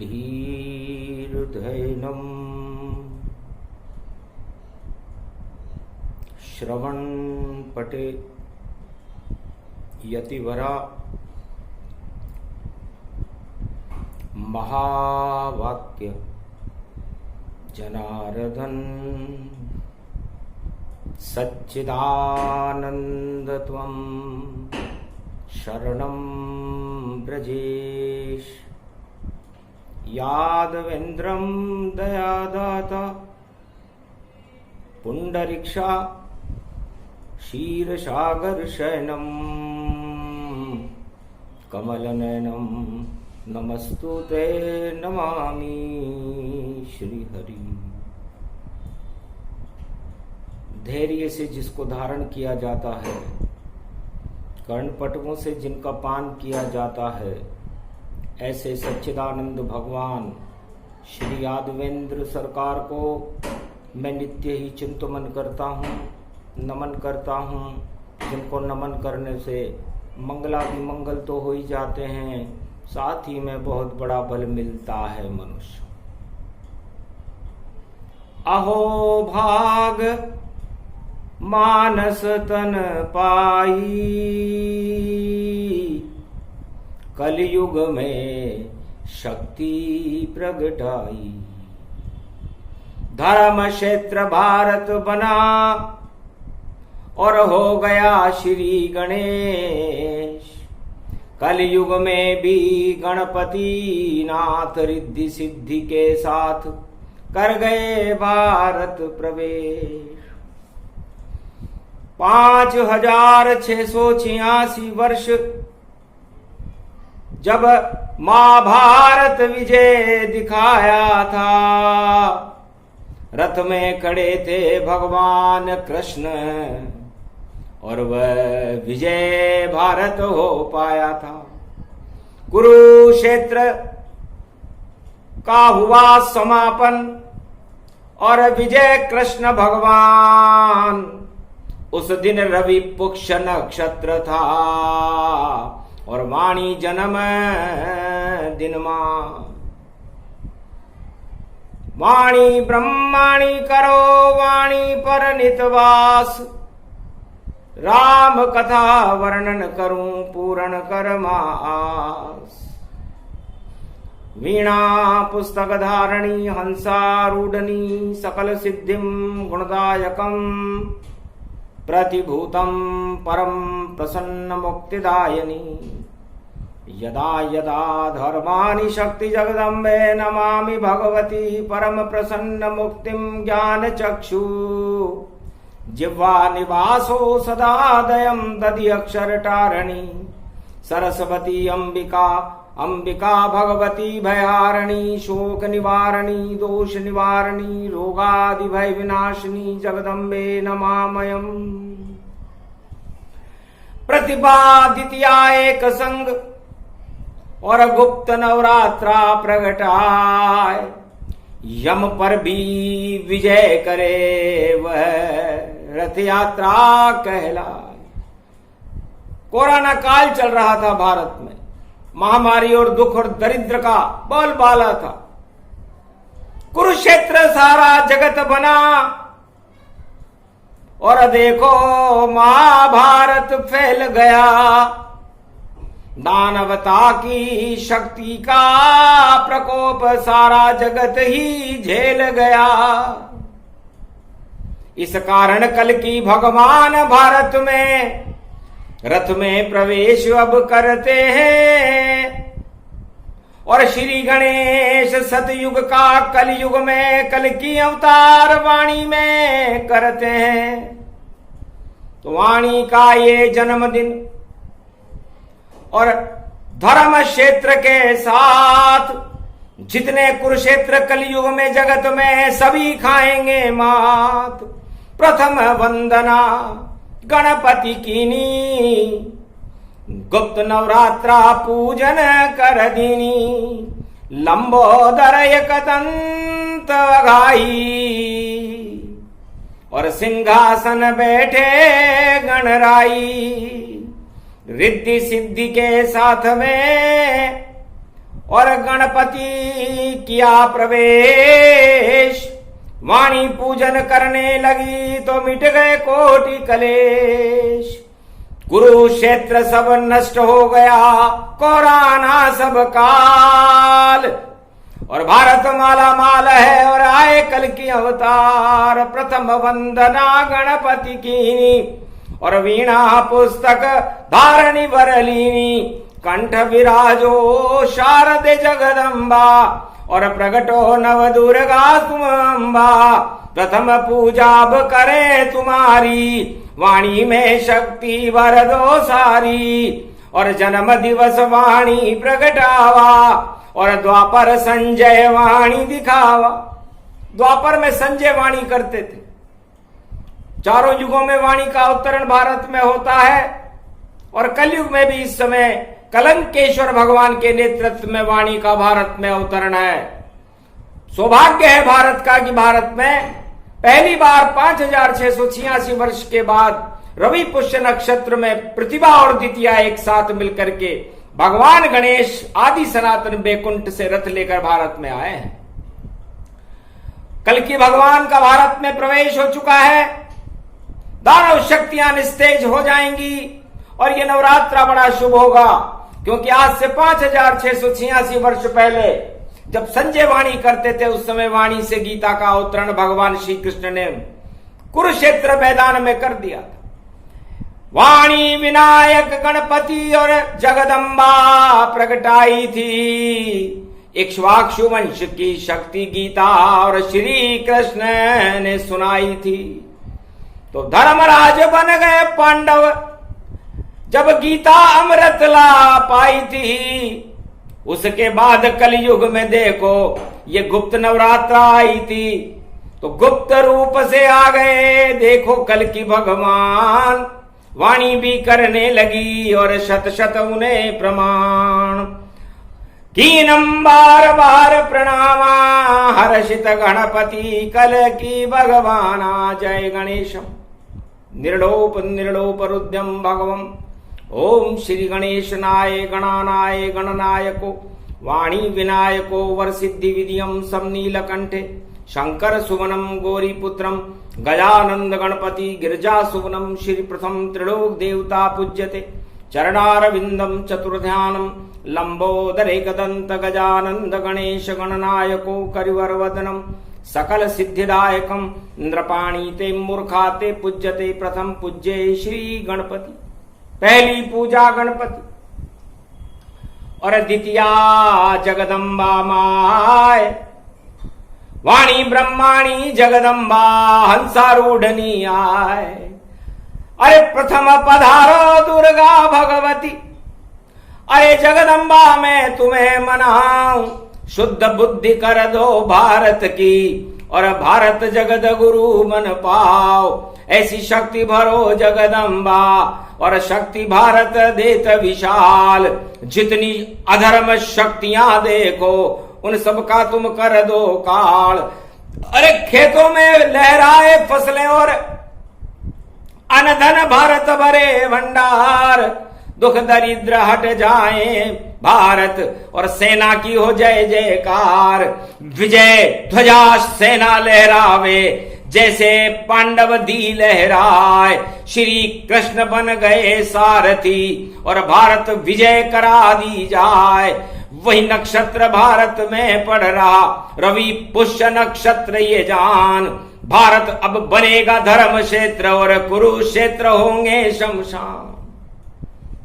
धीर्धैनम् श्रवणपटे यतिवरा महावाक्य जनार्दन सच्चिदानन्दत्वं शरणं ब्रजेश यादवेन्द्रं दयादाता पुंडरीक्षा क्षीरसागरशयनं कमलनयनं नमस्तुते नमामि श्रीहरि। धैर्य से जिसको धारण किया जाता है, कर्णपटुओं से जिनका पान किया जाता है, ऐसे सच्चिदानंद भगवान श्री यादवेंद्र सरकार को मैं नित्य ही चिंतन करता हूँ, नमन करता हूँ। जिनको नमन करने से मंगलादि मंगल तो हो ही जाते हैं, साथ ही में बहुत बड़ा बल मिलता है मनुष्य। अहो भाग मानस तन पाई, कलयुग में शक्ति प्रगटाई। धर्म क्षेत्र भारत बना और हो गया श्री गणेश। कलयुग में भी गणपति नाथ रिद्धि सिद्धि के साथ कर गए भारत प्रवेश। 5686 वर्ष जब महाभारत विजय दिखाया था, रथ में खड़े थे भगवान कृष्ण और वह विजय भारत हो पाया था। कुरुक्षेत्र का हुआ समापन और विजय कृष्ण भगवान। उस दिन रवि पुक्ष नक्षत्र था और वाणी जन्म दिन मां। वाणी ब्रह्माणी करो वाणी पर नितवास, राम कथा वर्णन करूं पूर्ण करमास। वीणा पुस्तक धारणी हंसारूढ़नी सकल सिद्धिं गुणदायकं प्रतिभूतं परम प्रसन्न मुक्तिदायिनी। यदा यदा धर्माणि शक्ति जगदम्बे नमामि भगवती परम प्रसन्न मुक्तिं ज्ञान चक्षु। जिह्वा निवासो सदा दयं दधि अक्षर टारणी। सरस्वती अंबिका अंबिका भगवती भयारिणी। शोक निवारणी दोष निवारणी रोगादि भय विनाशिनी जगदम्बे नमामयम्। प्रतिभा द्वितीया एक संग और गुप्त नवरात्रा प्रगटाए। यम पर भी विजय करे वह रथ यात्रा कहलाए। कोरोना काल चल रहा था भारत में, महामारी और दुख और दरिद्र का बोलबाला था। कुरुक्षेत्र सारा जगत बना और देखो महाभारत फैल गया। दानवता की शक्ति का प्रकोप सारा जगत ही झेल गया। इस कारण कल की भगवान भारत में रथ में प्रवेश अब करते हैं और श्री गणेश सतयुग का कलयुग में कल की अवतार वाणी में करते हैं। तो वाणी का ये जन्मदिन और धर्म क्षेत्र के साथ जितने कुरुक्षेत्र कलयुग में जगत में सभी खाएंगे मात। प्रथम वंदना गणपति कीनी, गुप्त नवरात्रा पूजन कर दीनी। लंबोदर एक दंत गाई और सिंहासन बैठे गणराई। रिद्धि सिद्धि के साथ में और गणपति किया प्रवेश। वाणी पूजन करने लगी तो मिट गए कोटि कलेश। कुरुक्षेत्र सब नष्ट हो गया, कोराना सब काल। और भारत माला माल है और आए कल की अवतार। प्रथम वंदना गणपति कीनी और वीणा पुस्तक धारणी वरलीनी। कंठ विराजो शारदे जगदम्बा और प्रगटो नव दुर्गा तुम अम्बा। प्रथम पूजा अब करे तुम्हारी, वाणी में शक्ति वर दो सारी। और जन्म दिवस वाणी प्रगटावा और द्वापर संजय वाणी दिखावा। द्वापर में संजय वाणी करते थे। चारों युगों में वाणी का अवतरण भारत में होता है और कलयुग में भी इस समय कलंकेश्वर भगवान के नेतृत्व में वाणी का भारत में अवतरण है। सौभाग्य है भारत का कि भारत में पहली बार 5686 वर्ष के बाद रवि पुष्य नक्षत्र में प्रतिभा और द्वितीया एक साथ मिलकर के भगवान गणेश आदि सनातन बैकुंठ से रथ लेकर भारत में आए हैं। कल की भगवान का भारत में प्रवेश हो चुका है। दानव शक्तियां निस्तेज हो जाएंगी और ये नवरात्रा बड़ा शुभ होगा, क्योंकि आज से 5686 वर्ष पहले जब संजय वाणी करते थे उस समय वाणी से गीता का अवतरण भगवान श्री कृष्ण ने कुरुक्षेत्र मैदान में कर दिया था। वाणी विनायक गणपति और जगदम्बा प्रगटाई थी। इक्ष्वाकु वंश की शक्ति गीता और श्री कृष्ण ने सुनाई थी। तो धर्मराज बन गए पांडव जब गीता अमृत ला पाई थी। उसके बाद कलयुग में देखो ये गुप्त नवरात्रा आई थी, तो गुप्त रूप से आ गए। देखो कल की भगवान वाणी भी करने लगी और शत शत उन्हें प्रमाण। कीनम बार बार प्रणामा हर्षित गणपति कल की भगवाना। जय गणेशम निर्लोप निर्लोप रुद्रम भगवम। ओम श्री गणेशनाय गणानाय गणनायको वाणी विनायको वरसिद्धि विधियम समनीलकंठे। शंकर सुवनम गौरीपुत्रम गजानंद गणपति गिरिजा सुवनम। श्री प्रथम त्रिलोक देवता पूज्यते चरणारविंदम चतुर्ध्यानम। लंबोदरे कदंत गजानंद गणेश गणनायको करिवरवदनम। सकल सिद्धिदायकम नृपाणी ते मूर्खा ते पूज्यते। प्रथम पूज्ये श्री गणपति। पहली पूजा गणपति और द्वितीया जगदम्बा माय। वाणी ब्रह्माणी जगदम्बा हंसारूढ़नी आय। अरे प्रथम पधारो दुर्गा भगवती। अरे जगदम्बा मैं तुम्हें मनाऊं। शुद्ध बुद्धि कर दो भारत की और भारत जगत गुरु मन पाओ। ऐसी शक्ति भरो जगदम्बा और शक्ति भारत देत विशाल। जितनी अधर्म शक्तियां देखो उन सब का तुम कर दो काल। अरे खेतों में लहराए फसलें और अनधन भारत भरे भंडार। दुख दरिद्र हट जाए भारत और सेना की हो जय जयकार। विजय ध्वजा सेना लहरावे जैसे पांडव दी लहराए। श्री कृष्ण बन गए सारथी और भारत विजय करा दी जाए। वही नक्षत्र भारत में पड़ रहा रवि पुष्य नक्षत्र ये जान। भारत अब बनेगा धर्म क्षेत्र और कुरुक्षेत्र होंगे शमशान।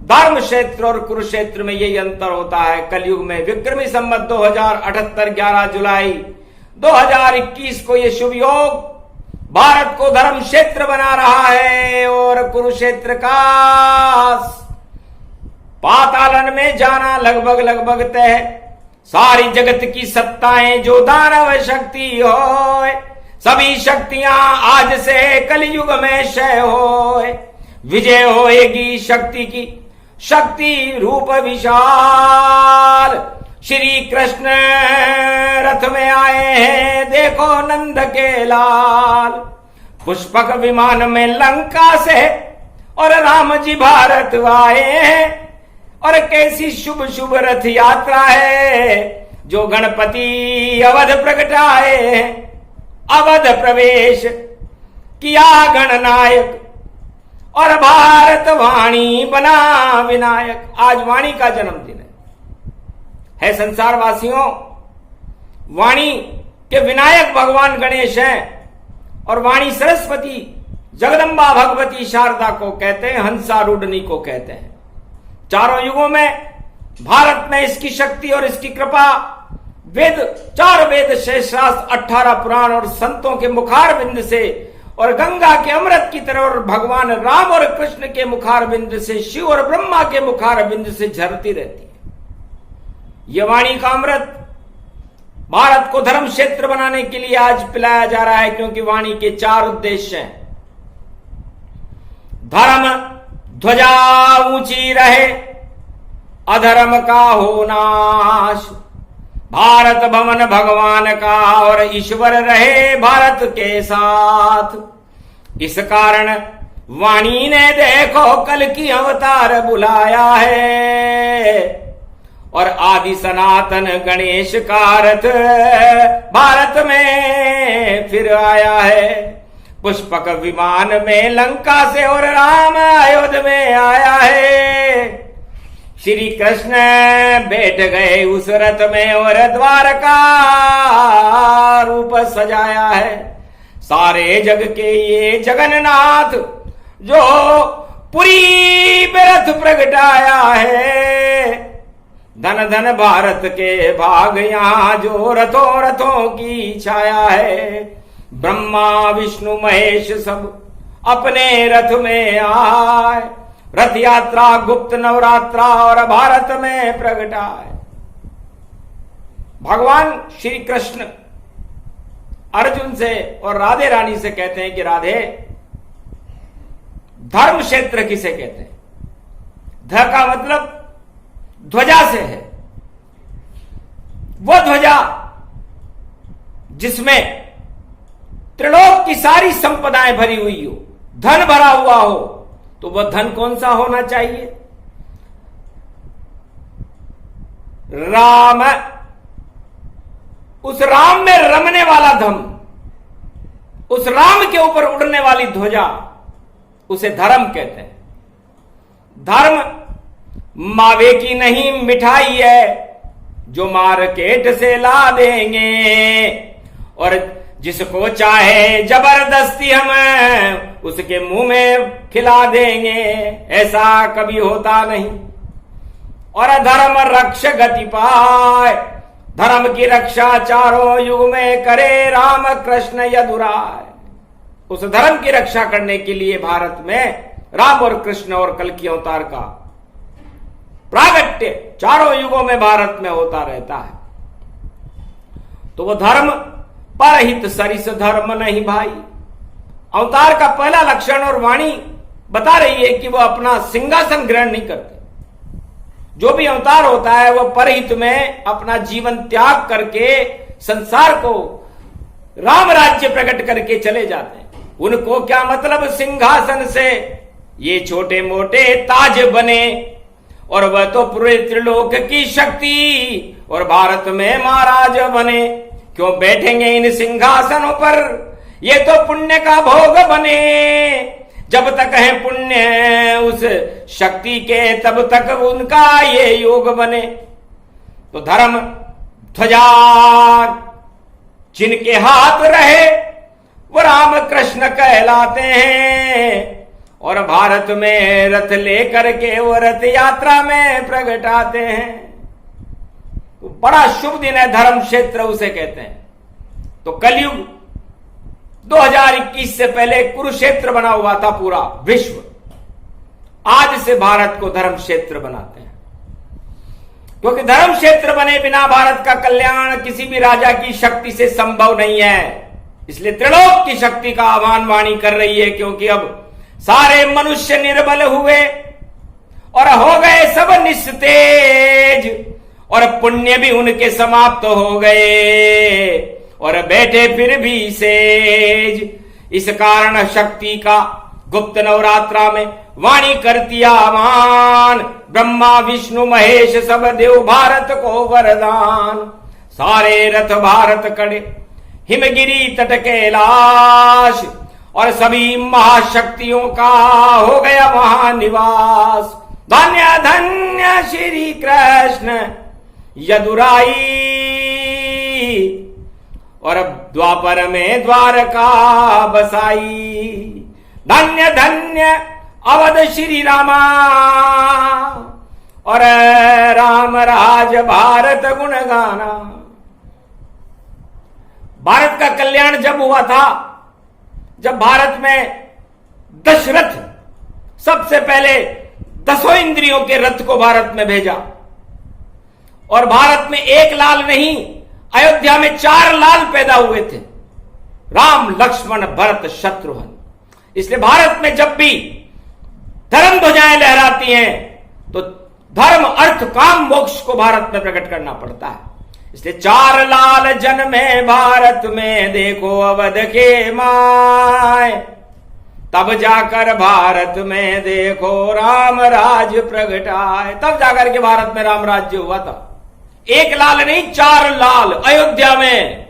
धर्म क्षेत्र और कुरुक्षेत्र में यही अंतर होता है। कलयुग में विक्रमी संवत 2078 11 जुलाई 2021 को ये शुभ योग भारत को धर्म क्षेत्र बना रहा है और कुरुक्षेत्र का पातालन में जाना लगभग तय है। सारी जगत की सत्ताएं जो दानव शक्ति हो, सभी शक्तियां आज से कलयुग में क्षय हो। विजय होएगी शक्ति की, शक्ति रूप विशाल। श्री कृष्ण रथ में आए हैं देखो नंद के लाल। पुष्पक विमान में लंका से और राम जी भारत आए हैं। और कैसी शुभ शुभ रथ यात्रा है जो गणपति अवध प्रगटाए। अवध प्रवेश किया गणनायक और भारत वाणी बना विनायक। आज वाणी का जन्मदिन है संसार वासियों। वाणी के विनायक भगवान गणेश हैं और वाणी सरस्वती जगदम्बा भगवती शारदा को कहते हैं, हंसारूढ़नी को कहते हैं। चारों युगों में भारत में इसकी शक्ति और इसकी कृपा वेद, 4 वेद, 6 शास्त्र, 18 पुराण और संतों के मुखार बिंद से और गंगा के अमृत की तरह और भगवान राम और कृष्ण के मुखार बिंद से, शिव और ब्रह्मा के मुखार बिंद से झरती रहती है। यह वाणी का अमृत भारत को धर्म क्षेत्र बनाने के लिए आज पिलाया जा रहा है, क्योंकि वाणी के 4 उद्देश्य हैं। धर्म ध्वजा ऊंची रहे, अधर्म का हो नाश, भारत भवन भगवान का और ईश्वर रहे भारत के साथ। इस कारण वाणी ने देखो कल की अवतार बुलाया है और आदि सनातन गणेश का रथ भारत में फिर आया है। पुष्पक विमान में लंका से और राम अयोध्या में आया है। श्री कृष्ण बैठ गए उस रथ में और द्वारका रूप सजाया है। सारे जग के ये जगन्नाथ जो पुरी में रथ प्रगटाया है। धन धन भारत के भाग यहां जो रथों रथों की छाया है। ब्रह्मा विष्णु महेश सब अपने रथ में आए। रथ यात्रा गुप्त नवरात्रा और भारत में प्रगटाए। भगवान श्री कृष्ण अर्जुन से और राधे रानी से कहते हैं कि राधे, धर्म क्षेत्र किसे कहते हैं? ध का मतलब ध्वजा से है। वो ध्वजा जिसमें त्रिलोक की सारी संपदाएं भरी हुई हो, धन भरा हुआ हो, तो वह धन कौन सा होना चाहिए? राम। उस राम में रमने वाला धम, उस राम के ऊपर उड़ने वाली ध्वजा, उसे धर्म कहते हैं। धर्म मावे की नहीं मिठाई है जो मार्केट से ला देंगे और जिसको चाहे जबरदस्ती हम उसके मुंह में खिला देंगे। ऐसा कभी होता नहीं। और धर्म रक्ष गति पाए, धर्म की रक्षा चारों युग में करे राम कृष्ण यदुराय। उस धर्म की रक्षा करने के लिए भारत में राम और कृष्ण और कल की अवतार का प्रागट्य चारों युगों में भारत में होता रहता है। तो वो धर्म परहित सरिस धर्म नहीं भाई। अवतार का पहला लक्षण और वाणी बता रही है कि वो अपना सिंहासन ग्रहण नहीं करते। जो भी अवतार होता है वह परहित में अपना जीवन त्याग करके संसार को राम राज्य प्रकट करके चले जाते हैं। उनको क्या मतलब सिंहासन से? ये छोटे मोटे ताज बने और वह तो पूरे त्रिलोक की शक्ति और भारत में महाराज बने। क्यों बैठेंगे इन सिंहासनों पर? ये तो पुण्य का भोग बने। जब तक है पुण्य उस शक्ति के तब तक उनका ये योग बने। तो धर्म ध्वजा जिनके हाथ रहे वो राम कृष्ण कहलाते हैं और भारत में रथ लेकर के वो रथ यात्रा में प्रगटाते हैं। तो बड़ा शुभ दिन है, धर्म क्षेत्र उसे कहते हैं। तो कलयुग 2021 से पहले कुरुक्षेत्र बना हुआ था पूरा विश्व। आज से भारत को धर्म क्षेत्र बनाते हैं, क्योंकि धर्म क्षेत्र बने बिना भारत का कल्याण किसी भी राजा की शक्ति से संभव नहीं है। इसलिए त्रिलोक की शक्ति का आह्वान वाणी कर रही है, क्योंकि अब सारे मनुष्य निर्बल हुए और हो गए सब निस्तेज और पुण्य भी उनके समाप्त हो गए और बैठे फिर भी सेज। इस कारण शक्ति का गुप्त नवरात्रा में वाणी करती आह्वान, ब्रह्मा विष्णु महेश सब देव भारत को वरदान। सारे रथ भारत कड़े हिमगिरी तट कैलाश, और सभी महाशक्तियों का हो गया वहां निवास। धन्य धन्य श्री कृष्ण यदुराई, और अब द्वापर में द्वारका बसाई। धन्य धन्य अवध श्री रामा, और राम राज भारत गुण गाना। भारत का कल्याण जब हुआ था, जब भारत में दशरथ सबसे पहले 10 इंद्रियों के रथ को भारत में भेजा, और भारत में एक लाल नहीं, अयोध्या में 4 लाल पैदा हुए थे, राम लक्ष्मण भरत शत्रुघ्न। इसलिए भारत में जब भी धर्म ध्वजाएं लहराती हैं तो धर्म अर्थ काम मोक्ष को भारत में प्रकट करना पड़ता है। इसलिए 4 लाल जन्मे भारत में, देखो अवध के माय, तब जाकर भारत में देखो राम राज प्रगटाए। तब जाकर के भारत में राम राज्य हुआ था। एक लाल नहीं, 4 लाल अयोध्या में।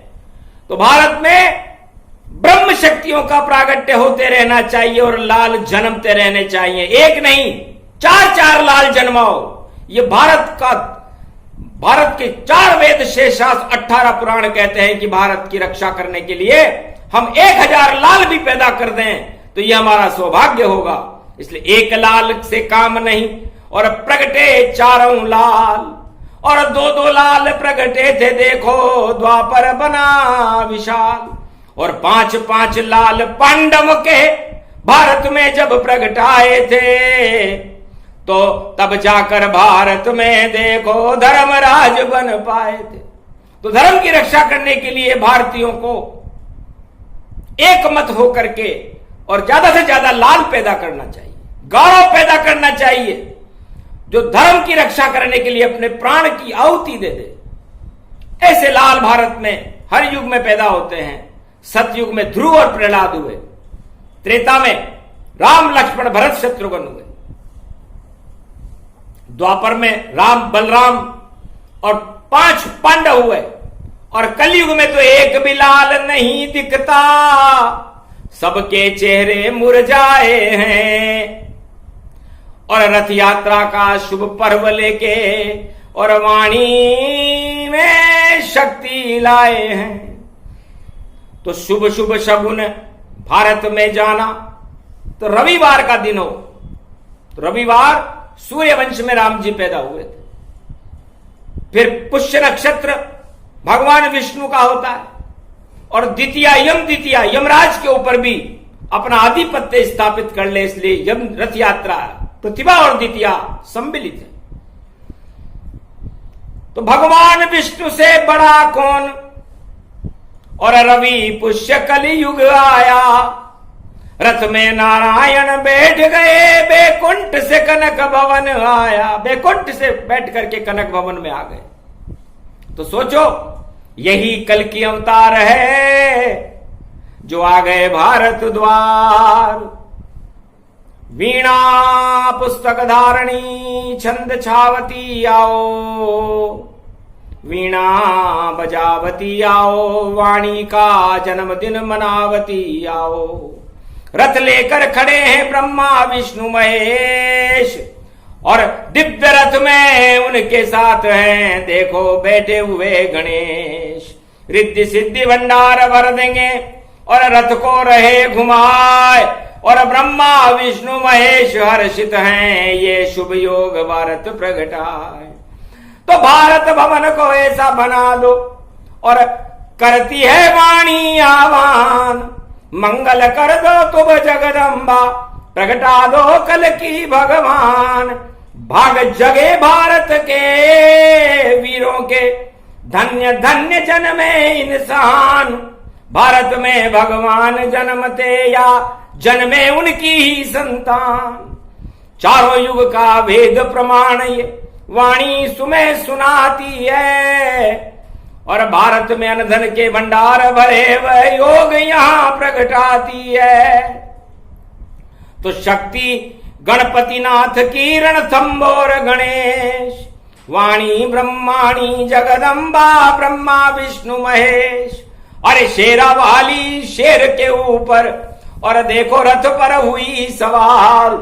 तो भारत में ब्रह्म शक्तियों का प्रागट्य होते रहना चाहिए और लाल जन्मते रहने चाहिए। एक नहीं, 4 लाल जन्माओ। ये भारत के 4 वेद शेषास्त्र 18 पुराण कहते हैं कि भारत की रक्षा करने के लिए हम 1000 लाल भी पैदा कर दें तो यह हमारा सौभाग्य होगा। इसलिए एक लाल से काम नहीं, और प्रगटे 4 लाल, और 2 लाल प्रगटे थे, देखो द्वापर बना विशाल। और 5 लाल पांडव के भारत में जब प्रगटाए थे, तो तब जाकर भारत में देखो धर्मराज बन पाए थे। तो धर्म की रक्षा करने के लिए भारतीयों को एक मत होकर के और ज्यादा से ज्यादा लाल पैदा करना चाहिए, गौरव पैदा करना चाहिए, जो धर्म की रक्षा करने के लिए अपने प्राण की आहुति दे दे। ऐसे लाल भारत में हर युग में पैदा होते हैं। सतयुग में ध्रुव और प्रहलाद हुए, त्रेता में राम लक्ष्मण भरत शत्रुघ्न हुए, द्वापर में राम बलराम और 5 पांडव हुए, और कलयुग में तो एक भी लाल नहीं दिखता, सबके चेहरे मुरझाए हैं। और रथ यात्रा का शुभ पर्व लेके और वाणी में शक्ति लाए हैं। तो शुभ शुभ शगुन भारत में जाना। तो रविवार का दिन हो, तो रविवार सूर्यवंश में राम जी पैदा हुए थे। फिर पुष्य नक्षत्र भगवान विष्णु का होता है, और द्वितीया यमराज के ऊपर भी अपना आधिपत्य स्थापित कर ले, इसलिए यम रथ यात्रा प्रतिभा और द्वितीया सम्मिलित है। तो भगवान विष्णु से बड़ा कौन, और रवि पुष्य कलियुग आया, रथ में नारायण बैठ गए, बैकुंठ से कनक भवन आया। बैकुंठ से बैठ करके कनक भवन में आ गए। तो सोचो, यही कल की अवतार है जो आ गए भारत द्वार। वीणा पुस्तक धारणी छंद छावती आओ, वीणा बजावती आओ, वाणी का जन्मदिन मनावती आओ। रथ लेकर खड़े हैं ब्रह्मा विष्णु महेश, और दिव्य रथ में उनके साथ हैं देखो बैठे हुए गणेश। रिद्धि सिद्धि भंडार भर देंगे और रथ को रहे घुमाए, और ब्रह्मा विष्णु महेश हर्षित हैं ये शुभ योग भारत प्रगटाए। तो भारत भवन को ऐसा बना दो, और करती है वाणी आह्वान, मंगल कर दो तुम जगदम्बा, प्रगटा दो कल की भगवान। भाग जगे भारत के वीरों के, धन्य धन्य जन्मे इंसान। भारत में भगवान जन्मते या जन्मे उनकी ही संतान। चारों युग का वेद प्रमाण ये वाणी सुमें सुनाती है, और भारत में अनधन के भंडार भरे वह योग यहां प्रगटाती है। तो शक्ति गणपतिनाथ की रणथंबोर गणेश, वाणी ब्रह्माणी जगदम्बा ब्रह्मा विष्णु महेश। अरे शेरा वाली शेर के ऊपर, और देखो रथ पर हुई सवार,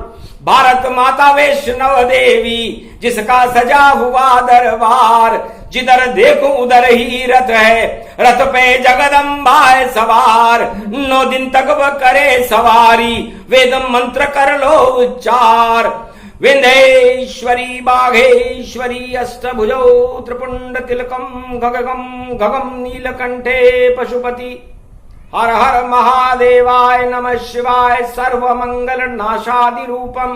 भारत माता वैष्णव देवी जिसका सजा हुआ दरबार। जिधर देखो उधर ही रथ है, रथ पे जगदम्बा है सवार। 9 दिन तक वह करे सवारी, वेद मंत्र कर लो उच्चार। विंध्येश्वरी बाघेश्वरी अष्टभुजौ त्रिपुंड तिलकम गगगम गगम नीलकंठे पशुपति। हर हर महादेवाय नमः शिवाय सर्वमंगल नाशादि रूपम।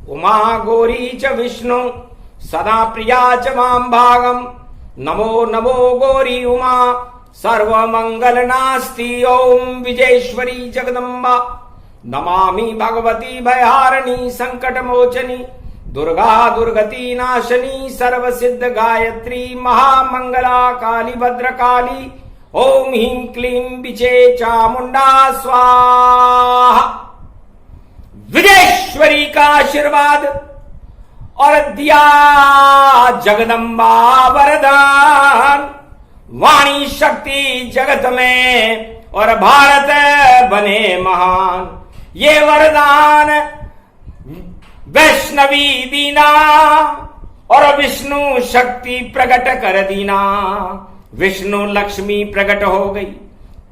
उमा गौरी च विष्णु सदा प्रिया च मां भागम। नमो नमो गौरी उमा सर्वमंगल नास्ति। ओम विजयेश्वरी जगदम्बा नमामि भगवती भयहारिणी संकट मोचनी। दुर्गा दुर्गति नाशनी सर्व सिद्ध गायत्री महामंगला काली भद्रकाली। ओम ह्रीं क्लीं विचे चामुंडा स्वाहा। विजयेश्वरी का आशीर्वाद और दिया जगदम्बा वरदान। वाणी शक्ति जगत में और भारत बने महान। ये वरदान वैष्णवी दीना और विष्णु शक्ति प्रकट कर दीना। विष्णु लक्ष्मी प्रकट हो गई,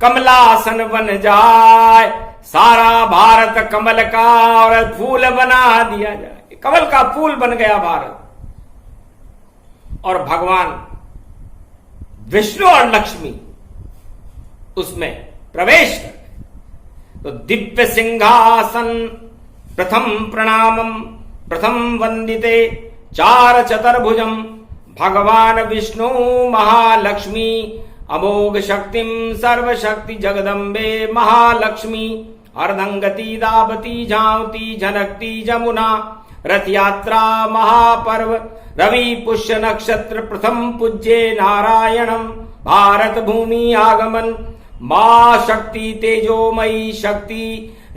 कमलासन बन जाए, सारा भारत कमल का और फूल बना दिया जाए। कमल का फूल बन गया भारत। और भगवान विष्णु और लक्ष्मी उसमें प्रवेश कर गए। तो दिव्य सिंहासन प्रथम प्रणामम प्रथम वंदिते चार चतुर्भुजम। भगवान विष्णु महालक्ष्मी अमोघ शक्तिम सर्वशक्ति जगदम्बे महालक्ष्मी। अर्धंगति दावती झांवती झनकती जमुना। रथ यात्रा महापर्व रवि पुष्य नक्षत्र प्रथम पूज्ये नारायणम। भारत भूमि आगमन मां शक्ति तेजोमयी शक्ति।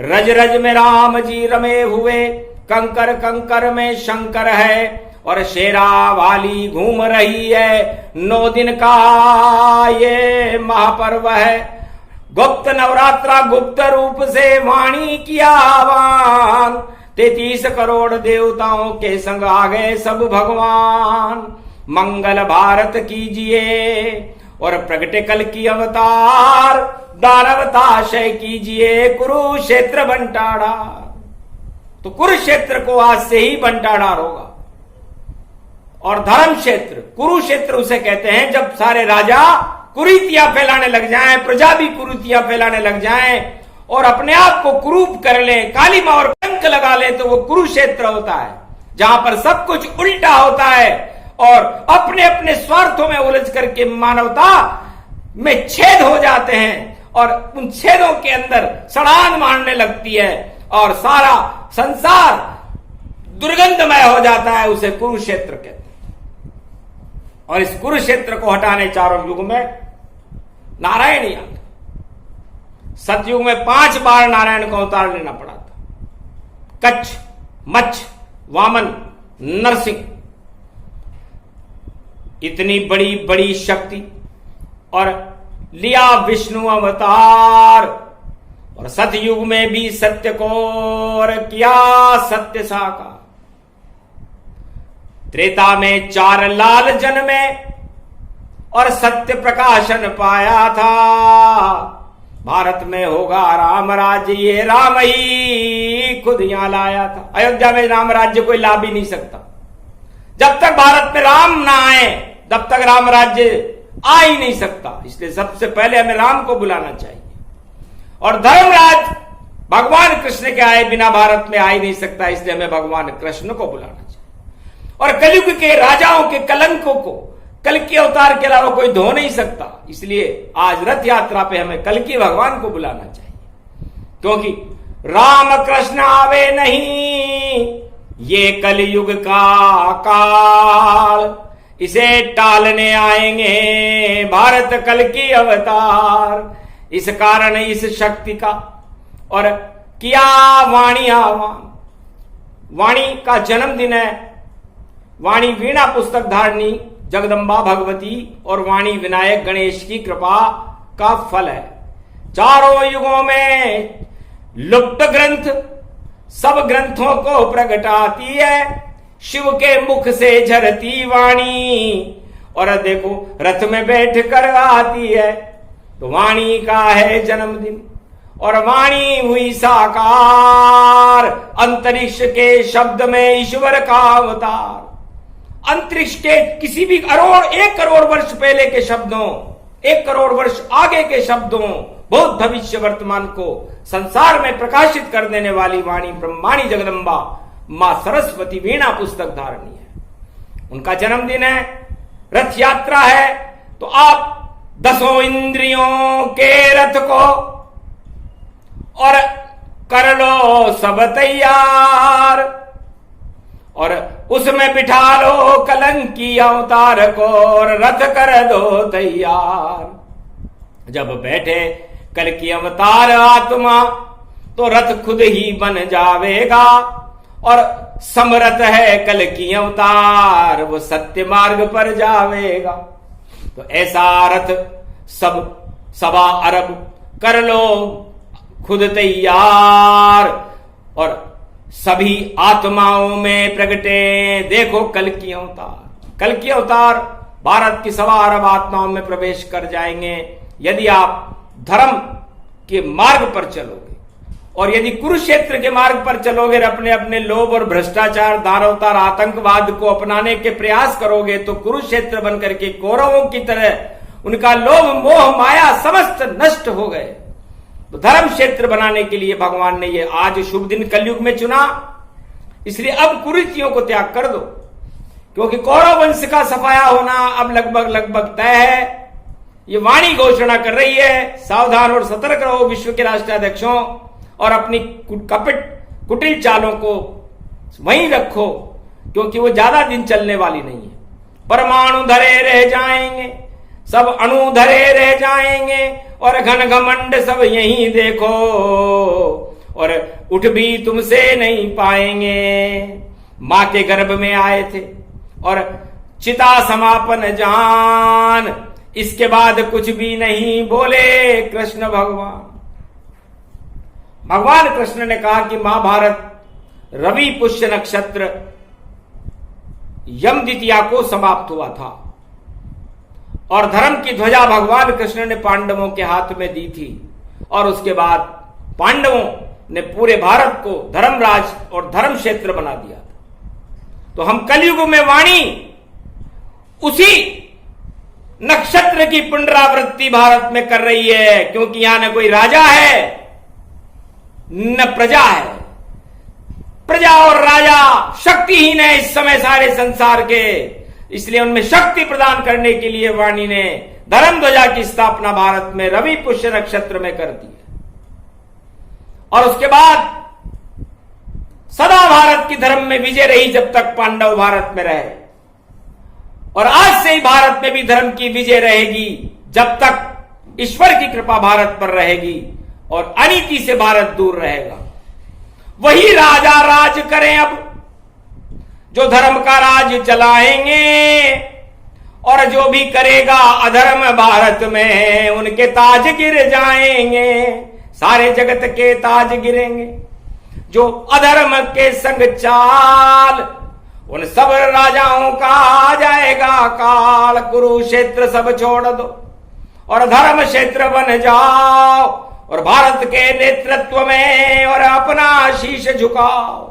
रज रज में राम जी रमे हुए, कंकर कंकर में शंकर है और शेरा वाली घूम रही है। 9 दिन का ये महापर्व है। गुप्त नवरात्रा गुप्त रूप से वाणी किया आह्वान। 33 करोड़ देवताओं के संग आ गए सब भगवान। मंगल भारत कीजिए और प्रगटे कल की अवतार। दानवताशय कीजिए कुरुक्षेत्र बंटाड़ा। तो कुरुक्षेत्र को आज से ही बंटाड़ा होगा। और धर्म क्षेत्र कुरुक्षेत्र उसे कहते हैं जब सारे राजा कुरीतियां फैलाने लग जाएं, प्रजा भी कुरीतियां फैलाने लग जाएं और अपने आप को कुरूप कर ले, कालीमा और कलंक लगा ले, तो वो कुरुक्षेत्र होता है जहां पर सब कुछ उल्टा होता है और अपने अपने स्वार्थों में उलझ करके मानवता में छेद हो जाते हैं और उन छेदों के अंदर सड़ान मारने लगती है और सारा संसार दुर्गंधमय हो जाता है। उसे कुरुक्षेत्र कहते हैं। और इस कुरुक्षेत्र को हटाने चारों युग में नारायण ही आते। सतयुग में 5 बार नारायण को अवतार लेना पड़ा था। कच्छ, मच्छ, वामन, नरसिंह। इतनी बड़ी बड़ी शक्ति और लिया विष्णु अवतार। और सतयुग में भी सत्य को और किया सत्य साकार। त्रेता में 4 लाल जन्मे और सत्य प्रकाशन पाया था। भारत में होगा राम राज्य, ये राम ही खुद यहां लाया था। अयोध्या में राम राज्य कोई ला भी नहीं सकता। जब तक भारत में राम ना आए तब तक राम राज्य आ ही नहीं सकता। इसलिए सबसे पहले हमें राम को बुलाना चाहिए। और धर्मराज भगवान कृष्ण के आए बिना भारत में आ ही नहीं सकता। इसलिए हमें भगवान कृष्ण को बुलाना चाहिए। और कलयुग के राजाओं के कलंकों को कल के अवतार के अलावा कोई धो नहीं सकता। इसलिए आज रथ यात्रा पे हमें कल के भगवान को बुलाना चाहिए। क्योंकि राम कृष्ण आवे नहीं ये कलयुग का काल। इसे टालने आएंगे भारत कल की अवतार। इस कारण इस शक्ति का और किया वाणी आह्वान। वाणी का जन्मदिन है। वाणी वीणा पुस्तक धारणी जगदम्बा भगवती और वाणी विनायक गणेश की कृपा का फल है। चारों युगों में लुप्त ग्रंथ सब ग्रंथों को प्रगटाती है। शिव के मुख से झरती वाणी और देखो रथ में बैठ कर आती है। तो वाणी का है जन्मदिन और वाणी हुई साकार। अंतरिक्ष के शब्द में ईश्वर का अवतार। अंतरिक्ष के किसी भी 1 करोड़ वर्ष पहले के शब्दों, 1 करोड़ वर्ष आगे के शब्दों, बहुत भविष्य वर्तमान को संसार में प्रकाशित कर देने वाली वाणी ब्रह्माणी जगदम्बा मां सरस्वती वीणा पुस्तक धारणी है। उनका जन्मदिन है, रथ यात्रा है। तो आप 10 इंद्रियों के रथ को और कर लो सब तैयार और उसमें बिठा लो कलंकी अवतार को और रथ कर दो तैयार। जब बैठे कल की अवतार आत्मा तो रथ खुद ही बन जावेगा और समरथ है कल की अवतार वो सत्य मार्ग पर जावेगा। तो ऐसा रथ सब 1.25 अरब कर लो खुद तैयार और सभी आत्माओं में प्रगटे देखो कल की अवतार। कल की अवतार भारत की 1.25 अरब आत्माओं में प्रवेश कर जाएंगे यदि आप धर्म के मार्ग पर चलोगे। और यदि कुरुक्षेत्र के मार्ग पर चलोगे, अपने अपने लोभ और भ्रष्टाचार, दानवतार, आतंकवाद को अपनाने के प्रयास करोगे तो कुरुक्षेत्र बनकर के कौरवों की तरह उनका लोभ मोह माया समस्त नष्ट हो गए। तो धर्म क्षेत्र बनाने के लिए भगवान ने ये आज शुभ दिन कलयुग में चुना। इसलिए अब कुरीतियों को त्याग कर दो, क्योंकि कौरव वंश का सफाया होना अब लगभग तय है। ये वाणी घोषणा कर रही है, सावधान और सतर्क रहो विश्व के राष्ट्राध्यक्षों और अपनी कुटिल चालों को वहीं रखो, क्योंकि वो ज्यादा दिन चलने वाली नहीं है। परमाणु धरे रह जाएंगे, सब अणु धरे रह जाएंगे और घन घमंड सब यहीं देखो और उठ भी तुमसे नहीं पाएंगे। मां के गर्भ में आए थे और चिता समापन जान, इसके बाद कुछ भी नहीं बोले कृष्ण भगवान। भगवान कृष्ण ने कहा कि महाभारत रवि पुष्य नक्षत्र यम द्वितीया को समाप्त हुआ था और धर्म की ध्वजा भगवान कृष्ण ने पांडवों के हाथ में दी थी और उसके बाद पांडवों ने पूरे भारत को धर्मराज और धर्म क्षेत्र बना दिया था। तो हम कलयुग में वाणी उसी नक्षत्र की पुनरावृत्ति भारत में कर रही है, क्योंकि यहां न कोई राजा है न प्रजा है। प्रजा और राजा शक्तिहीन है इस समय सारे संसार के, इसलिए उनमें शक्ति प्रदान करने के लिए वाणी ने धर्म ध्वजा की स्थापना भारत में रवि पुष्य नक्षत्र में कर दी है। और उसके बाद सदा भारत की धर्म में विजय रही जब तक पांडव भारत में रहे, और आज से ही भारत में भी धर्म की विजय रहेगी जब तक ईश्वर की कृपा भारत पर रहेगी और अनीति से भारत दूर रहेगा। वही राजा राज करें अब जो धर्म का राज चलाएंगे, और जो भी करेगा अधर्म भारत में उनके ताज गिर जाएंगे, सारे जगत के ताज गिरेंगे। जो अधर्म के संग चाल उन सब राजाओं का आ जाएगा काल। कुरुक्षेत्र सब छोड़ दो और धर्म क्षेत्र बन जाओ और भारत के नेतृत्व में और अपना शीश झुकाओ।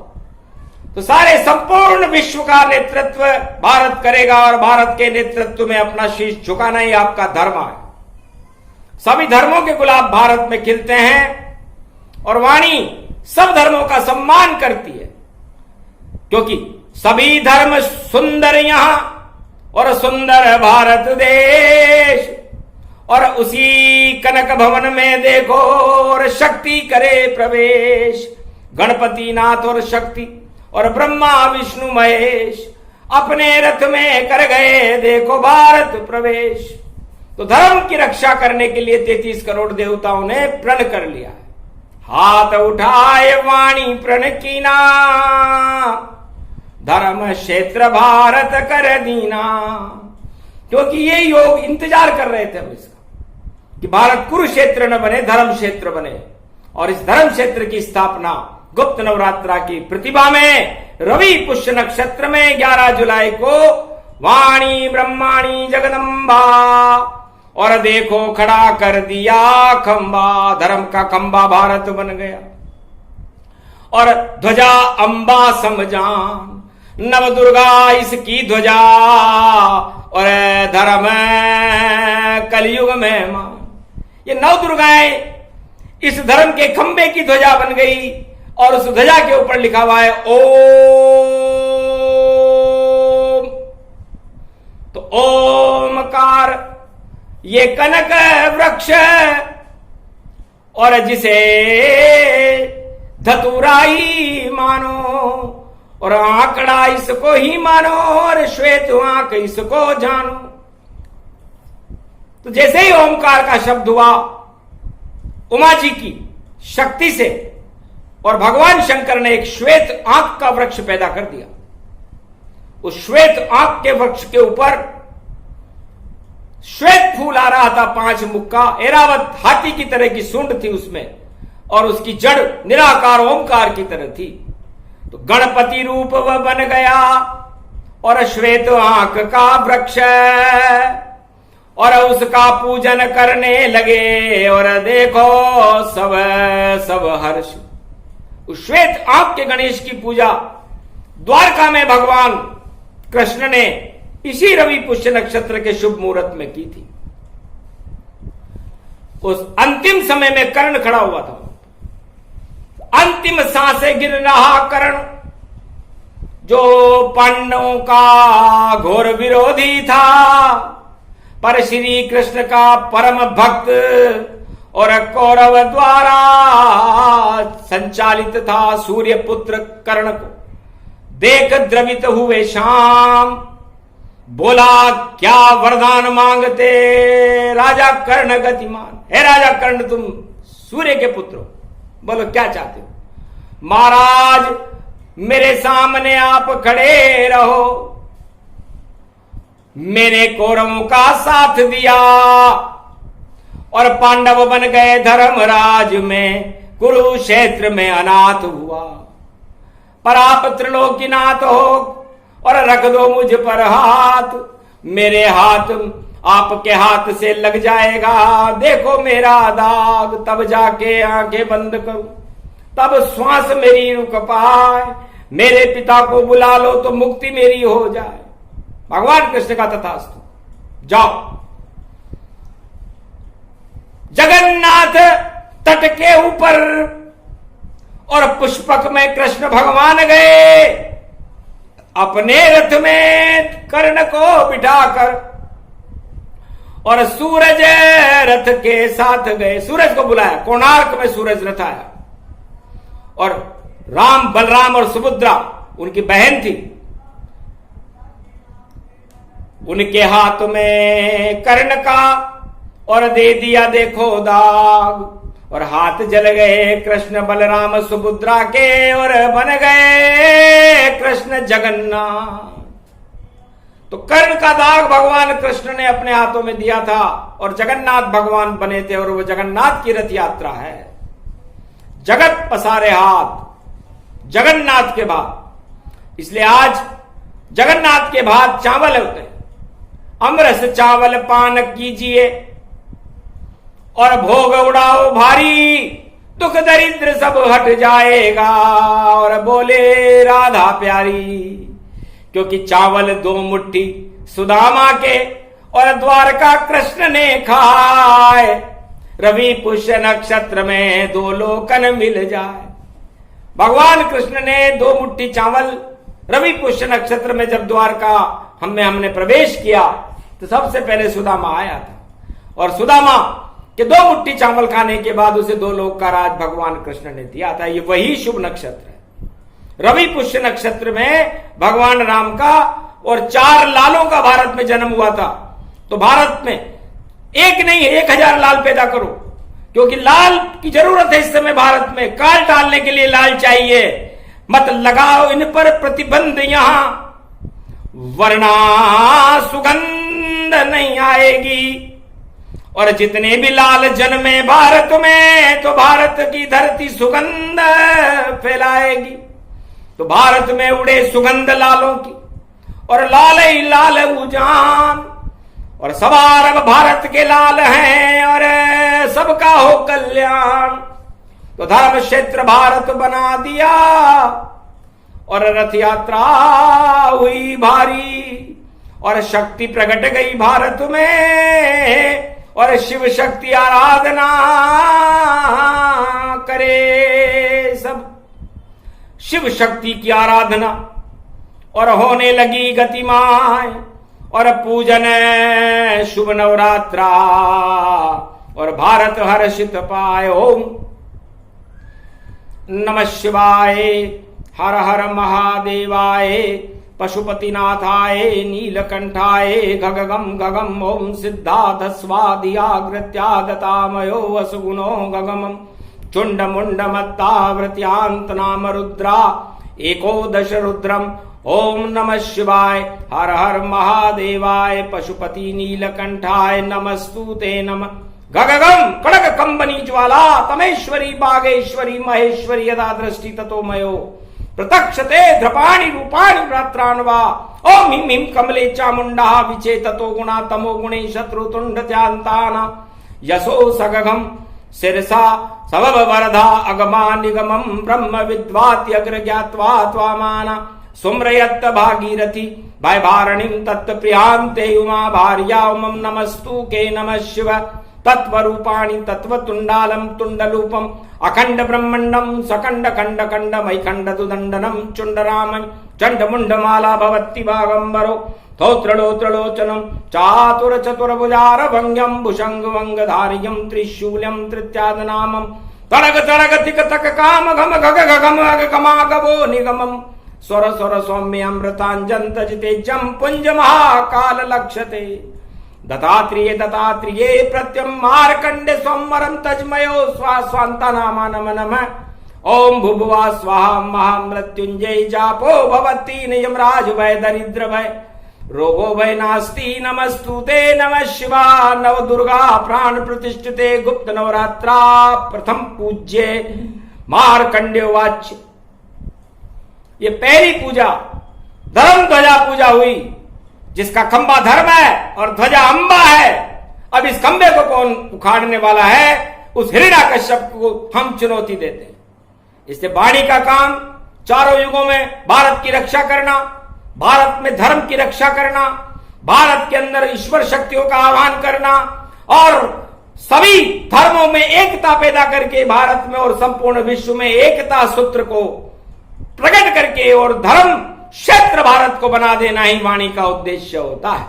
तो सारे संपूर्ण विश्व का नेतृत्व भारत करेगा और भारत के नेतृत्व में अपना शीश झुकाना ही आपका धर्म है। सभी धर्मों के गुलाब भारत में खिलते हैं और वाणी सब धर्मों का सम्मान करती है, क्योंकि सभी धर्म सुंदर यहां और सुंदर भारत देश। और उसी कनक भवन में देखो और शक्ति करे प्रवेश। गणपति नाथ और शक्ति और ब्रह्मा विष्णु महेश अपने रथ में कर गए देखो भारत प्रवेश। तो धर्म की रक्षा करने के लिए 33 करोड़ देवताओं ने प्रण कर लिया है। हाथ उठाए वाणी प्रण कीना, धर्म क्षेत्र भारत कर दीना। क्योंकि ये योग इंतजार कर रहे थे हम इसका कि भारत कुरुक्षेत्र न बने, धर्म क्षेत्र बने। और इस धर्म क्षेत्र की स्थापना गुप्त नवरात्रा की प्रतिभा में रवि पुष्य नक्षत्र में 11 जुलाई को वाणी ब्रह्माणी जगदम्बा, और देखो खड़ा कर दिया खंबा, धर्म का खंबा भारत बन गया। और ध्वजा अंबा समजान, नव दुर्गा इसकी ध्वजा, और धर्म कलयुग में मान। ये 9 दुर्गाएं इस धर्म के खंबे की ध्वजा बन गई, और उस ध्वजा के ऊपर लिखा हुआ है ओम। तो ओमकार ये कनक वृक्ष, और जिसे धतुराई मानो, और आंकड़ा इसको ही मानो, और श्वेत आंख इसको जानो। तो जैसे ही ओमकार का शब्द हुआ, उमा जी की शक्ति से, और भगवान शंकर ने एक श्वेत आंख का वृक्ष पैदा कर दिया। उस श्वेत आंख के वृक्ष के ऊपर श्वेत फूल आ रहा था 5 मुक्का, ऐरावत हाथी की तरह की सूंड थी उसमें, और उसकी जड़ निराकार ओमकार की तरह थी। तो गणपति रूप वह बन गया, और श्वेत आंख का वृक्ष, और उसका पूजन करने लगे। और देखो सब सब हर्ष, उस श्वेत आंख के गणेश की पूजा द्वारका में भगवान कृष्ण ने इसी रवि पुष्य नक्षत्र के शुभ मुहूर्त में की थी। उस अंतिम समय में कर्ण खड़ा हुआ था, अंतिम सांसें गिर रहा कर्ण, जो पांडवों का घोर विरोधी था, पर श्री कृष्ण का परम भक्त, और कौरव द्वारा संचालित था। सूर्य पुत्र कर्ण को देख द्रवित हुए शाम, बोला क्या वरदान मांगते राजा कर्ण गतिमान। हे राजा कर्ण, तुम सूर्य के पुत्र हो, बोलो क्या चाहते हो। महाराज मेरे सामने आप खड़े रहो, मैंने कौरवों का साथ दिया, और पांडव बन गए धर्मराज में, कुरुक्षेत्र में अनाथ हुआ। पर आप त्रिलोकीनाथ हो, और रख दो मुझ पर हाथ, मेरे हाथ आपके हाथ से लग जाएगा, देखो मेरा दाग, तब जाके आंखें बंद करूं, तब श्वास मेरी रुक पाए, मेरे पिता को बुला लो तो मुक्ति मेरी हो जाए। भगवान कृष्ण का तथास्तु। जाओ। जगन्नाथ तट के ऊपर और पुष्पक में कृष्ण भगवान गए, अपने रथ में कर्ण को बिठाकर, और सूरज रथ के साथ गए। सूरज को बुलाया, कोणार्क में सूरज रथ आया, और राम बलराम और सुभद्रा उनकी बहन थी, उनके हाथ में कर्ण का, और दे दिया देखो दाग, और हाथ जल गए कृष्ण बलराम सुभद्रा के, और बन गए कृष्ण जगन्नाथ। तो कर्ण का दाग भगवान कृष्ण ने अपने हाथों में दिया था, और जगन्नाथ भगवान बने थे, और वो जगन्नाथ की रथ यात्रा है। जगत पसारे हाथ जगन्नाथ के बाद, इसलिए आज जगन्नाथ के बाद चावल होते हैं। अमरस चावल पान कीजिए, और भोग उड़ाओ भारी, दुख दरिद्र सब हट जाएगा, और बोले राधा प्यारी। क्योंकि चावल 2 मुट्ठी सुदामा के, और द्वारका कृष्ण ने खाए, रवि पुष्य नक्षत्र में 2 लोकन मिल जाए। भगवान कृष्ण ने 2 मुट्ठी चावल रवि पुष्य नक्षत्र में जब द्वारका हमने प्रवेश किया, तो सबसे पहले सुदामा आया था, और सुदामा के 2 मुट्ठी चावल खाने के बाद उसे 2 लोक का राज भगवान कृष्ण ने दिया था। ये वही शुभ नक्षत्र है। रवि पुष्य नक्षत्र में भगवान राम का और 4 लालों का भारत में जन्म हुआ था। तो भारत में एक नहीं 1000 लाल पैदा करो, क्योंकि लाल की जरूरत है इस समय भारत में। काल डालने के लिए लाल चाहिए। मत लगाओ इन पर प्रतिबंध यहां, वरना सुगंध नहीं आएगी। और जितने भी लाल जन्मे भारत में, तो भारत की धरती सुगंध फैलाएगी। तो भारत में उड़े सुगंध लालों की, और लाल ही लाल उजान, और सवार अब भारत के लाल हैं, और सबका हो कल्याण। तो धर्म क्षेत्र भारत बना दिया, और रथ यात्रा हुई भारी, और शक्ति प्रकट गई भारत में, और शिव शक्ति आराधना करे सब। शिव शक्ति की आराधना और होने लगी गतिमाय, और पूजन शुभ नवरात्रा, और भारत हर्षित पाए। ओम नमः शिवाय, हर हर महादेवाय, पशुपतिनाथाय, नीलकंठाय, गगगम गगम। ओम सिद्धार्थ स्वाधियाग्रत्यागतामयो वसुगुणो गगमम, चुंड मुंड मत्तावृत्यांत नाम रुद्रा, एकोदश रुद्रम। ओम नमः शिवाय, हर हर महादेवाय, पशुपति नीलकंठाय, नमस्तुते नमः। गगगम कड़क कंबनी ज्वाला, तमेश्वरी बागेश्वरी महेश्वरी, यदा दृष्टि ततो मयो प्रतक्षते ध्रपाणि रूपाणि प्रात्रान्वा। ओम हिम हिम कमले चामुंडा विचेततो गुणा, तमो गुणे शत्रुतुंड ध्यांताना, यशो सगघम शिरसा सबब वरधा अगमा निगमम, ब्रह्म विद्वात्यग्र ज्ञात्वा त्वामाना, सुम्रयत्त भागीरथी भयभारणिं तत्प्रियांते उमा भार्या। ओम नमस्तु के नमः शिव तत्वरूपाणि तत्वतुंडालम तुंडलूपम, अखंड ब्रह्मंडम सकंड खंड खंड मैखंड दुदंडनम, चुंडरामं चंड मुंड माला भवत्ति भागंबरो, स्तोत्रलोत्रलोचनम चातुर चतुर्भुजार भंग्यम, भुषंग वंगधारियम त्रिशूल्यम तृत्यादनामम, तड़ग तड़ग तिक तक काम घम घग घगम गमागवो निगमम, स्वर स्वर सौम्य अमृतांजन तजितेजम, पुंज महाकाल लक्षते। दत्तात्रेय दत्तात्रेय प्रत्यम मार्कंडे स्वमरम तजमयो स्वास्वांता नामा नम नमः। ओम भुभुवा स्वाहा महामृत्युंजय जापो भवती नियमराज भय दरिद्र भय रोगो भय नास्ति, नमस्तुते नमः शिवा नव दुर्गा प्राण प्रतिष्ठिते, गुप्त नवरात्रा प्रथम पूज्य मार्कंडे वाच्य। ये पहली पूजा धर्म ध्वजा पूजा हुई, जिसका खंबा धर्म है और ध्वजा अंबा है। अब इस खंबे को कौन उखाड़ने वाला है, उस हिरण्याकश्यप को हम चुनौती देते हैं। इससे वाणी का काम चारों युगों में भारत की रक्षा करना, भारत में धर्म की रक्षा करना, भारत के अंदर ईश्वर शक्तियों का आह्वान करना, और सभी धर्मों में एकता पैदा करके भारत में और संपूर्ण विश्व में एकता सूत्र को प्रकट करके और धर्म क्षेत्र भारत को बना देना ही वाणी का उद्देश्य होता है।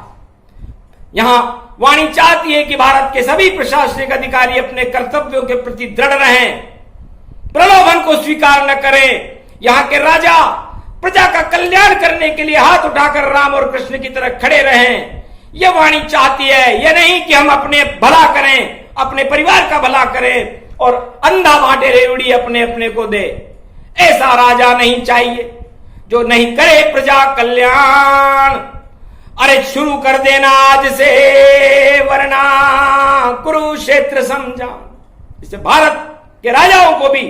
यहां वाणी चाहती है कि भारत के सभी प्रशासनिक अधिकारी अपने कर्तव्यों के प्रति दृढ़ रहें, प्रलोभन को स्वीकार न करें। यहां के राजा प्रजा का कल्याण करने के लिए हाथ उठाकर राम और कृष्ण की तरह खड़े रहें। यह वाणी चाहती है, यह नहीं कि हम अपने भला करें, अपने परिवार का भला करें और अंधा बांटे रेवड़ी अपने अपने को दे। ऐसा राजा नहीं चाहिए जो नहीं करे प्रजा कल्याण। अरे शुरू कर देना आज से, वरना कुरुक्षेत्र समझा। इससे भारत के राजाओं को भी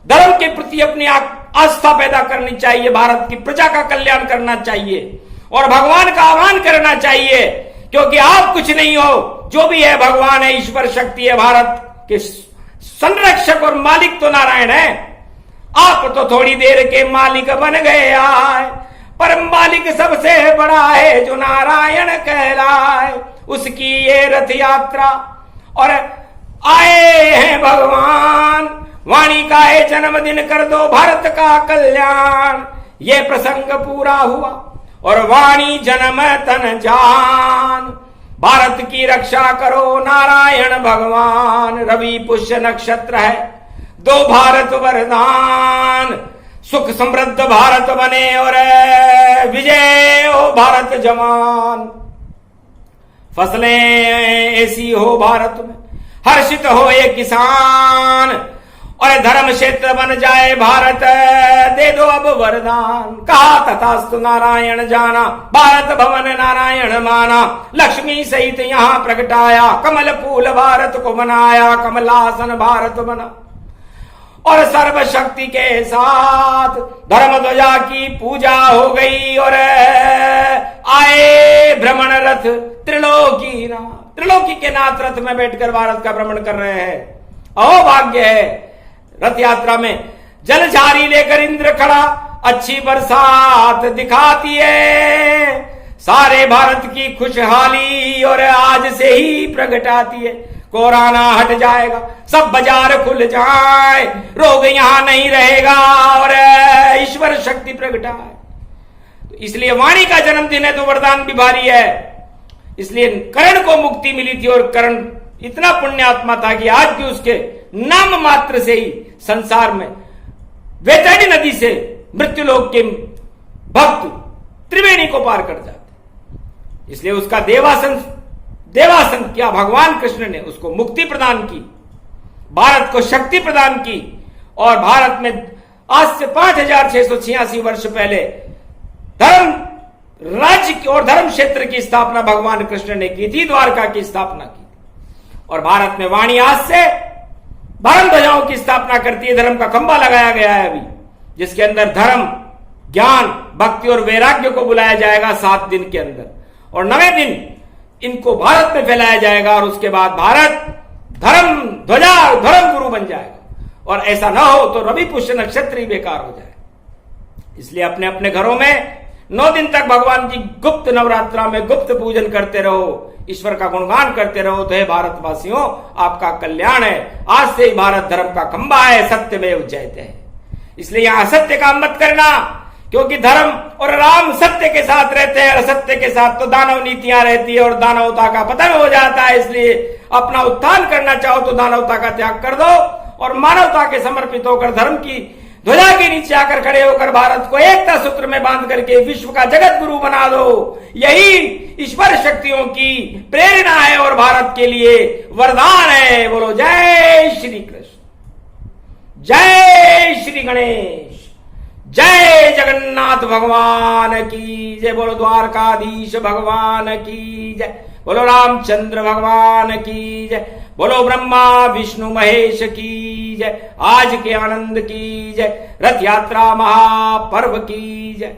धर्म के प्रति अपनी आस्था पैदा करनी चाहिए, भारत की प्रजा का कल्याण करना चाहिए और भगवान का आह्वान करना चाहिए, क्योंकि आप कुछ नहीं हो, जो भी है भगवान है, ईश्वर शक्ति है। भारत के संरक्षक और मालिक तो नारायण है। आप तो थोड़ी देर के मालिक बन गए आए, पर मालिक सबसे बड़ा है जो नारायण कहलाए। उसकी ये रथ यात्रा और आए हैं भगवान, वाणी का ये जन्मदिन कर दो भारत का कल्याण। ये प्रसंग पूरा हुआ और वाणी जन्म तन जान, भारत की रक्षा करो नारायण भगवान। रवि पुष्य नक्षत्र है, दो भारत वरदान, सुख समृद्ध भारत बने और विजय हो भारत जवान। फसलें ऐसी हो भारत में, हर्षित हो ये किसान, और धर्म क्षेत्र बन जाए भारत, दे दो अब वरदान। कहा तथास्तु नारायण जाना, भारत भवन नारायण माना, लक्ष्मी सहित यहाँ प्रगटाया, कमल फूल भारत को बनाया, कमलासन भारत बना। और सर्व शक्ति के साथ धर्म ध्वजा की पूजा हो गई, और आए भ्रमण रथ त्रिलोकी नाथ, त्रिलोकी के नाथ रथ में बैठकर भारत का भ्रमण कर रहे हैं। अहो भाग्य है, रथ यात्रा में जलझारी लेकर इंद्र खड़ा, अच्छी बरसात दिखाती है, सारे भारत की खुशहाली और आज से ही प्रगटाती है। कोरोना हट जाएगा, सब बाजार खुल जाए, रोग यहां नहीं रहेगा, और ईश्वर शक्ति प्रगटाए। तो इसलिए वाणी का जन्मदिन है तो वरदान भी भारी है। इसलिए कर्ण को मुक्ति मिली थी, और कर्ण इतना पुण्यात्मा था कि आज भी उसके नाम मात्र से ही संसार में वैतरणी नदी से मृत्युलोक के भक्त त्रिवेणी को पार कर जाते। इसलिए उसका देवासन किया भगवान कृष्ण ने, उसको मुक्ति प्रदान की, भारत को शक्ति प्रदान की। और भारत में आज से 5686 वर्ष पहले धर्म राज्य की और धर्म क्षेत्र की स्थापना भगवान कृष्ण ने की थी, द्वारका की स्थापना की। और भारत में वाणी आज से धर्म ध्वजाओं की स्थापना करती है। धर्म का खंभा लगाया गया है अभी, जिसके अंदर धर्म, ज्ञान, भक्ति और वैराग्य को बुलाया जाएगा 7 दिन के अंदर, और 9वें दिन इनको भारत में फैलाया जाएगा। और उसके बाद भारत धर्म ध्वजा, धर्म गुरु बन जाएगा। और ऐसा ना हो तो रवि पुष्य नक्षत्र ही बेकार हो जाए। इसलिए अपने अपने घरों में 9 दिन तक भगवान की गुप्त नवरात्रा में गुप्त पूजन करते रहो, ईश्वर का गुणगान करते रहो, तो हे भारतवासियों आपका कल्याण है। आज से ही भारत धर्म का खंभा है, सत्यमेव जयते है। इसलिए यहां असत्य काम मत करना, क्योंकि धर्म और राम सत्य के साथ रहते हैं, असत्य के साथ तो दानव नीतियां रहती है और दानवता का पतन हो जाता है। इसलिए अपना उत्थान करना चाहो तो दानवता का त्याग कर दो, और मानवता के समर्पित होकर धर्म की ध्वजा के नीचे आकर खड़े होकर भारत को एकता सूत्र में बांध करके विश्व का जगत गुरु बना दो। यही ईश्वर शक्तियों की प्रेरणा है और भारत के लिए वरदान है। बोलो जय श्री कृष्ण, जय श्री गणेश, जय जगन्नाथ भगवान की जय, बोलो द्वारकाधीश भगवान की जय, बोलो रामचंद्र भगवान की जय, बोलो ब्रह्मा विष्णु महेश की जय, आज के आनंद की जय, रथ यात्रा महापर्व की जय।